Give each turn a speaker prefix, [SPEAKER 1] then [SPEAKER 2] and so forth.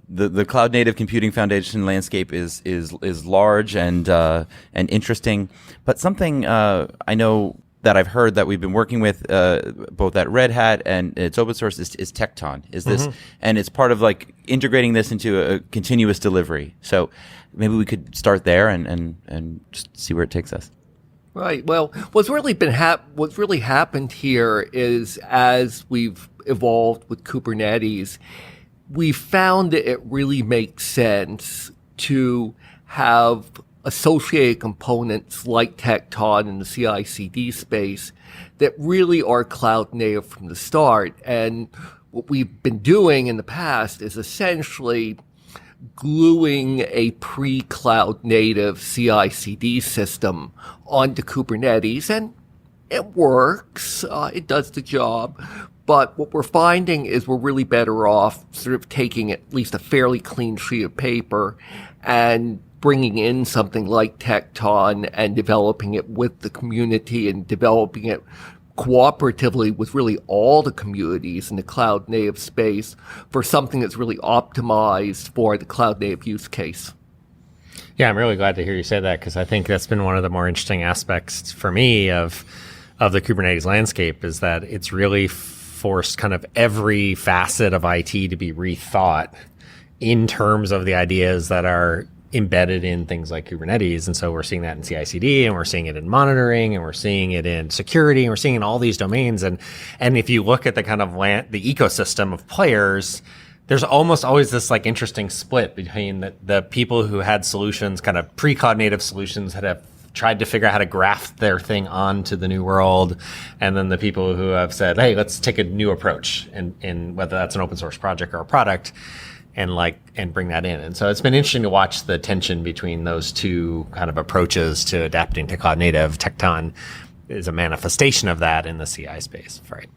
[SPEAKER 1] the cloud native computing foundation landscape is large and interesting, but something I know that I've heard that we've been working with both at Red Hat and it's open source is Tekton. Is this and it's part of like integrating this into a continuous delivery. So maybe we could start there and just see where it takes us.
[SPEAKER 2] Right. Well, what's really happened here is as we've evolved with Kubernetes, we found that it really makes sense to have associated components like Tekton in the CI/CD space that really are cloud native from the start. And what we've been doing in the past is essentially gluing a pre-cloud native CI/CD system onto Kubernetes, and it works. It does the job. But what we're finding is we're really better off sort of taking at least a fairly clean sheet of paper and bringing in something like Tekton and developing it with the community and developing it cooperatively with really all the communities in the cloud native space for something that's really optimized for the cloud native use case.
[SPEAKER 3] Yeah, I'm really glad to hear you say that, because I think that's been one of the more interesting aspects for me of the Kubernetes landscape, is that it's really forced kind of every facet of IT to be rethought in terms of the ideas that are embedded in things like Kubernetes. And so we're seeing that in CI/CD, and we're seeing it in monitoring, and we're seeing it in security, and we're seeing it in all these domains. And if you look at the kind of the ecosystem of players, there's almost always this like interesting split between the people who had solutions, kind of pre-cloud native solutions that have tried to figure out how to graft their thing onto the new world, and then the people who have said, hey, let's take a new approach, and whether that's an open source project or a product, and bring that in. And so it's been interesting to watch the tension between those two kind of approaches to adapting to cloud native. Tekton is a manifestation of that in the CI space, right?